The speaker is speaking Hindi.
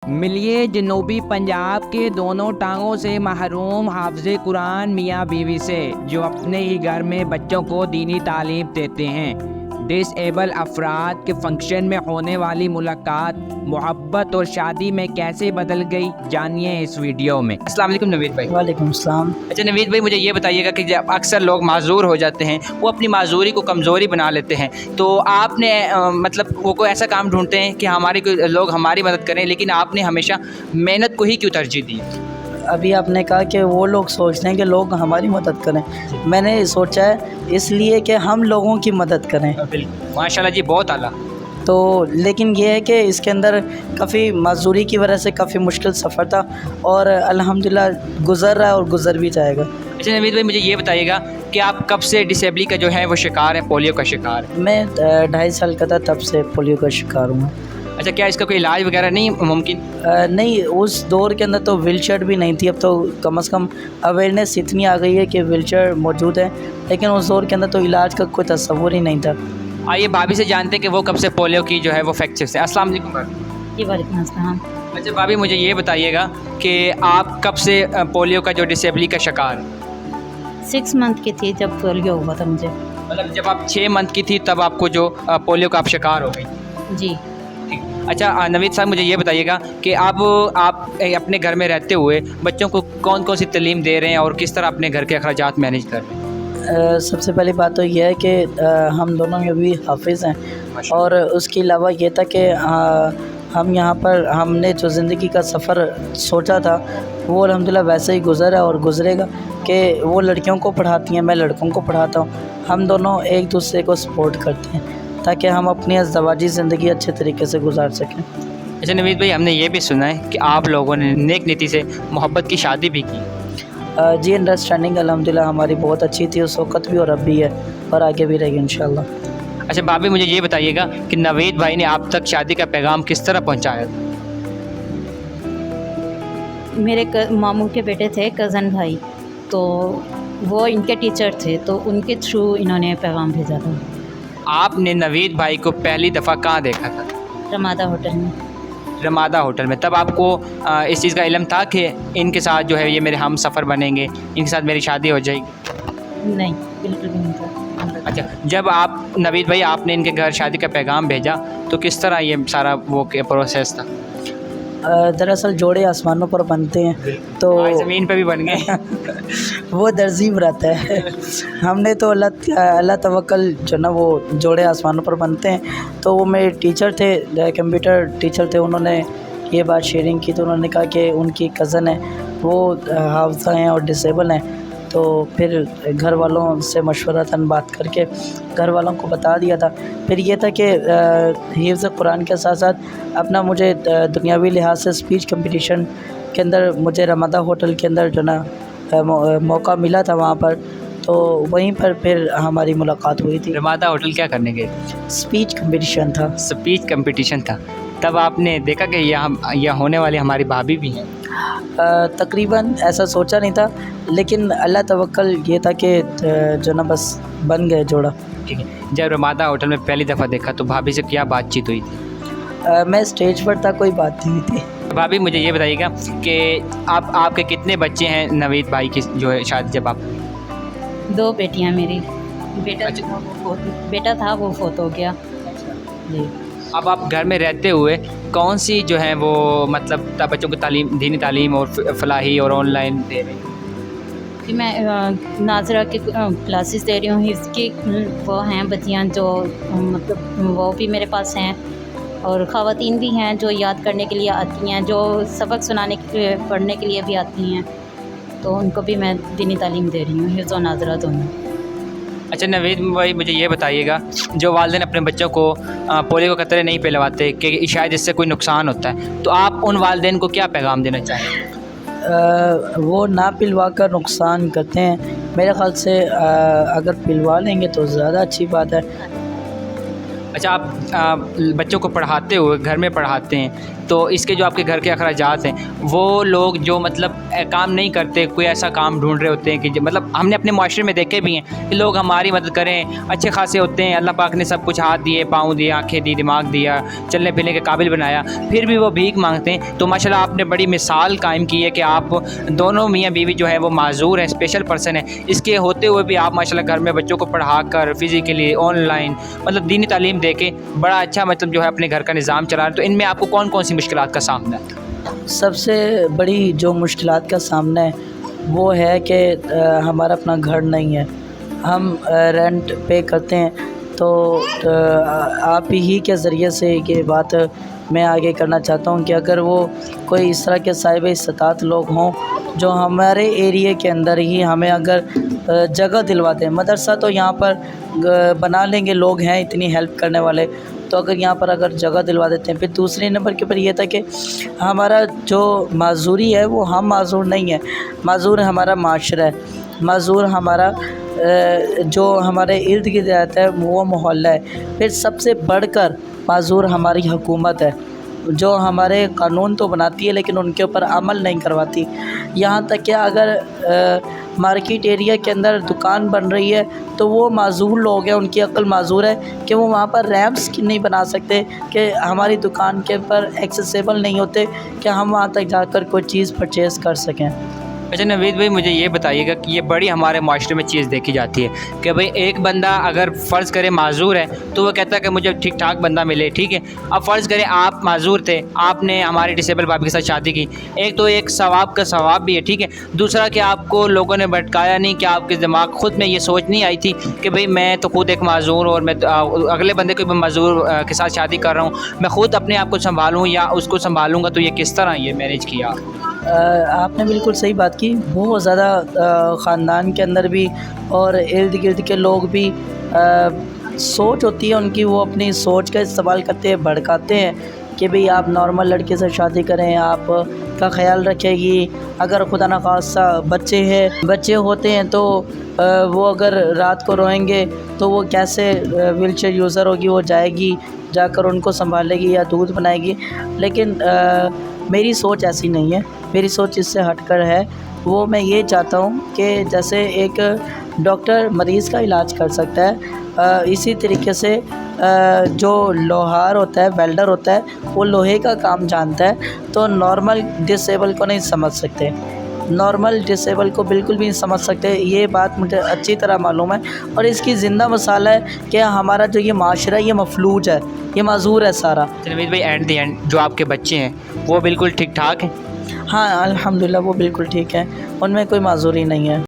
मिलिए जनूबी पंजाब के दोनों टांगों से महरूम हाफ़िज़े कुरान मियाँ बीवी से, जो अपने ही घर में बच्चों को दीनी तालीम देते हैं। डिसेबल अफराद के फंक्शन में होने वाली मुलाकात मोहब्बत और शादी में कैसे बदल गई, जानिए इस वीडियो में। अस्सलाम वालेकुम नवीद भाई। वालेकुम सलाम। अच्छा नवीद भाई, मुझे ये बताइएगा कि जब अक्सर लोग माजूर हो जाते हैं, वो अपनी माजूरी को कमज़ोरी बना लेते हैं, तो आपने मतलब वो कोई ऐसा काम ढूंढते हैं कि हमारी कोई लोग हमारी मदद करें, लेकिन आपने हमेशा मेहनत को ही क्यों तरजीह दी? अभी आपने कहा कि वो लोग सोचते हैं कि लोग हमारी मदद करें, मैंने सोचा है इसलिए कि हम लोगों की मदद करें। बिल्कुल, माशाल्लाह जी, बहुत आला। तो लेकिन ये है कि इसके अंदर काफ़ी मजदूरी की वजह से काफ़ी मुश्किल सफ़र था और अल्हम्दुलिल्लाह गुज़र रहा है और गुज़र भी जाएगा। अच्छा नवीद भाई, मुझे ये बताइएगा कि आप कब से डिसेबली का जो है वो शिकार है, पोलियो का शिकार है? मैं 2.5 साल का था तब से पोलियो का शिकार हूँ। अच्छा, क्या इसका कोई इलाज वगैरह नहीं मुमकिन? नहीं, उस दौर के अंदर तो व्हीलचेयर भी नहीं थी। अब तो कम से कम अवेयरनेस इतनी आ गई है कि व्हीलचेयर मौजूद है, लेकिन उस दौर के अंदर तो इलाज का कोई तस्वुर ही नहीं था। आइए भाभी से जानते हैं कि वो कब से पोलियो की जो है वो फ्रैक्चर से। अस्सलाम वालेकुम भाभी। जी वालेकुम अस्सलाम। अच्छा भाभी, मुझे ये बताइएगा कि आप कब से पोलियो का जो डिसेबली का शिकार है? 6 मंथ की थी जब पोलियो हुआ था मुझे। मतलब जब आप 6 मंथ की थी तब आपको जो पोलियो का आप शिकार हो गई? जी। ठीक। अच्छा नवीद साहब, मुझे ये बताइएगा कि आप अपने घर में रहते हुए बच्चों को कौन कौन सी तालीम दे रहे हैं और किस तरह अपने घर के अखराजात मैनेज कर रहे हैं? सबसे पहली बात तो यह है कि हम दोनों में भी हाफिज़ हैं, और उसके अलावा ये था कि हम यहाँ पर हमने जो ज़िंदगी का सफ़र सोचा था वो अल्हम्दुलिल्लाह वैसे ही गुज़रा है और गुज़रेगा कि वो लड़कियों को पढ़ाती हैं, मैं लड़कों को पढ़ाता हूँ। हम दोनों एक दूसरे को सपोर्ट करते हैं ताकि हम अपनी अज़दवाजी ज़िंदगी अच्छे तरीके से गुजार सकें। अच्छा नवीद भाई, हमने ये भी सुना है कि आप लोगों ने नेक नीति से मोहब्बत की शादी भी की। जी, अंडरस्टैंडिंग अल्हम्दुलिल्लाह हमारी बहुत अच्छी थी उस वक़्त भी, और अब भी है और आगे भी रहेगी इंशाल्लाह। अच्छा भाभी, मुझे ये बताइएगा कि नवीद भाई ने आप तक शादी का पैगाम किस तरह पहुंचाया? मेरे मामू के बेटे थे, कज़न भाई, तो वो इनके टीचर थे, तो उनके थ्रू इन्होंने पैगाम भेजा था। आपने नवीद भाई को पहली दफ़ा कहाँ देखा था? रमादा होटल में। रमादा होटल में। तब आपको इस चीज़ का इल्म था कि इनके साथ जो है ये मेरे हम सफ़र बनेंगे, इनके साथ मेरी शादी हो जाएगी? नहीं, बिल्कुल भी नहीं था। अच्छा, जब आप नवीद भाई आपने इनके घर शादी का पैगाम भेजा तो किस तरह ये सारा वो प्रोसेस था? दरअसल जोड़े आसमानों पर बनते हैं तो आज ज़मीन पे भी बन गए। वो तरजीब रहता है। हमने तो अल्लाह तवक्कल जो ना वो जोड़े आसमानों पर बनते हैं। तो वो मेरे टीचर थे, कंप्यूटर टीचर थे, उन्होंने ये बात शेयरिंग की तो उन्होंने कहा कि उनकी कज़न है, वो हाफ़िज़ा हैं और डिसेबल हैं। तो फिर घर वालों से मशवरतन बात करके घर वालों को बता दिया था। फिर ये था कि हिफ्ज़ कुरान के साथ साथ अपना मुझे दुनियावी लिहाज से स्पीच कंपटीशन के अंदर मुझे रमादा होटल के अंदर जो ना मौका मिला था वहाँ पर, तो वहीं पर फिर हमारी मुलाकात हुई थी। रमादा होटल क्या करने गए? स्पीच कंपटीशन था। स्पीच कंपटीशन था। तब आपने देखा कि यह होने वाली हमारी भाभी भी हैं? तकरीबन ऐसा सोचा नहीं था, लेकिन अल्लाह तवक्कल ये था कि जो ना बस बन गए जोड़ा। ठीक है। जब रमादा होटल में पहली दफ़ा देखा तो भाभी से क्या बातचीत हुई थी? मैं स्टेज पर था, कोई बात नहीं थी। भाभी, मुझे ये बताइएगा कि आपके कितने बच्चे हैं नवीद भाई की जो है शादी जब आप? 2 बेटियाँ मेरी। अच्छा। बेटा था वो फौत हो गया। जी। अब आप घर में रहते हुए कौन सी जो है वो मतलब बच्चों को तालीम, दीनी तालीम और फलाही और ऑनलाइन दे रहे हैं? कि मैं नाज़रा की क्लासेस दे रही हूँ, हिफ्ज़ की वो हैं बच्चियाँ जो मतलब वो भी मेरे पास हैं, और ख़वातीन भी हैं जो याद करने के लिए आती हैं, जो सबक सुनाने के पढ़ने के लिए भी आती हैं, तो उनको भी मैं दीनी तालीम दे रही हूँ, हिफ्ज़ और नाज़रा दोनों। अच्छा नवीद भाई, मुझे ये बताइएगा, जो वालिदैन अपने बच्चों को पोलियो के कतरे नहीं पिलवाते कि शायद इससे कोई नुकसान होता है, तो आप उन वालिदैन को क्या पैगाम देना चाहेंगे? वो ना पिलवा कर नुकसान करते हैं। मेरे ख़्याल से अगर पिलवा लेंगे तो ज़्यादा अच्छी बात है। अच्छा, आप बच्चों को पढ़ाते हुए घर में पढ़ाते हैं, तो इसके जो आपके घर के अखराजात हैं वो लोग जो मतलब काम नहीं करते, कोई ऐसा काम ढूंढ रहे होते हैं कि मतलब हमने अपने माशरे में देखे भी हैं कि लोग हमारी मदद करें, अच्छे खासे होते हैं, अल्लाह पाक ने सब कुछ हाथ दिए, पाँव दिए, आँखें दी, दिमाग दिया, चलने फिरने के काबिल बनाया, फिर भी वो भीख मांगते हैं। तो माशाल्लाह आपने बड़ी मिसाल कायम की है कि आप दोनों मियाँ बीवी जो है वो माजूर हैं, स्पेशल पर्सन है। इसके होते हुए भी आप माशाल्लाह घर में बच्चों को पढ़ा कर फिज़िकली ऑनलाइन मतलब दीनी तालीम दे के बड़ा अच्छा मतलब जो है अपने घर का निज़ाम चला रहे हैं। तो इनमें आपको कौन कौन सी मुश्किलात का सामना है? सबसे बड़ी जो मुश्किलात का सामना है वो है कि हमारा अपना घर नहीं है, हम रेंट पे करते हैं। तो आप ही के ज़रिए से ये बात मैं आगे करना चाहता हूँ कि अगर वो कोई इस तरह के साहिब इस्तात लोग हों जो हमारे एरिया के अंदर ही हमें अगर जगह दिलवा दें। मदरसा तो यहाँ पर बना लेंगे, लोग हैं इतनी हेल्प करने वाले, तो अगर यहाँ पर अगर जगह दिलवा देते हैं। फिर दूसरे नंबर के ऊपर ये था कि हमारा जो माजूरी है वो हम माजूर नहीं है, माजूर हमारा माशरा है, माजूर हमारा जो हमारे इर्द गिर्द रहता है वो मोहल्ला है। फिर सबसे बढ़कर माजूर हमारी हुकूमत है जो हमारे कानून तो बनाती है लेकिन उनके ऊपर अमल नहीं करवाती। यहाँ तक कि अगर मार्केट एरिया के अंदर दुकान बन रही है तो वो माजूर लोग हैं, उनकी अक्ल माजूर है कि वो वहाँ पर रैम्प्स नहीं बना सकते कि हमारी दुकान के ऊपर एक्सेसिबल नहीं होते कि हम वहाँ तक जाकर कोई चीज़ परचेज़ कर सकें। अच्छा नवीद भाई, मुझे ये बताइएगा कि ये बड़ी हमारे माशरे में चीज़ देखी जाती है कि भाई एक बंदा अगर फ़र्ज़ करे माजूर है तो वो कहता है कि मुझे ठीक ठाक बंदा मिले, ठीक है। अब फ़र्ज़ करें आप माजूर थे, आपने हमारी डिसेबल भाभी के साथ शादी की, एक तो एक सवाब का सवाब भी है, ठीक है। दूसरा कि आपको लोगों ने भटकाया नहीं, कि आपके दिमाग खुद में ये सोच नहीं आई थी कि भाई मैं तो खुद एक माजूर और मैं अगले बंदे को भी माजूर के साथ शादी कर रहा हूँ, मैं ख़ुद अपने आप को संभालूँ या उसको संभालूँगा, तो ये किस तरह ये मैनेज किया? आपने बिल्कुल सही बात की। बहुत ज़्यादा ख़ानदान के अंदर भी और इर्द गिर्द के लोग भी सोच होती है उनकी, वो अपनी सोच का इस्तेमाल करते हैं, भड़काते हैं कि भाई आप नॉर्मल लड़के से शादी करें, आप का ख्याल रखेगी। अगर खुदा न खास्ता बच्चे होते हैं तो वो अगर रात को रोएंगे तो वो कैसे व्हीलचेयर यूज़र होगी, वो जाएगी जाकर उनको संभालेगी या दूध बनाएगी। लेकिन मेरी सोच ऐसी नहीं है, मेरी सोच इससे हटकर है। वो मैं ये चाहता हूँ कि जैसे एक डॉक्टर मरीज़ का इलाज कर सकता है, इसी तरीके से जो लोहार होता है, वेल्डर होता है, वो लोहे का काम जानता है, तो नॉर्मल डिसेबल को नहीं समझ सकते, नॉर्मल डिसेबल को बिल्कुल भी नहीं समझ सकते। ये बात मुझे अच्छी तरह मालूम है और इसकी ज़िंदा मिसाल है कि हमारा जो ये माशरा है ये मफलूज है, ये माजूर है सारा। नवीद भाई, एट द एंड जो आपके बच्चे हैं वो बिल्कुल ठीक ठाक हैं? हाँ अल्हम्दुलिल्लाह वो बिल्कुल ठीक है, उनमें कोई माजूरी नहीं है।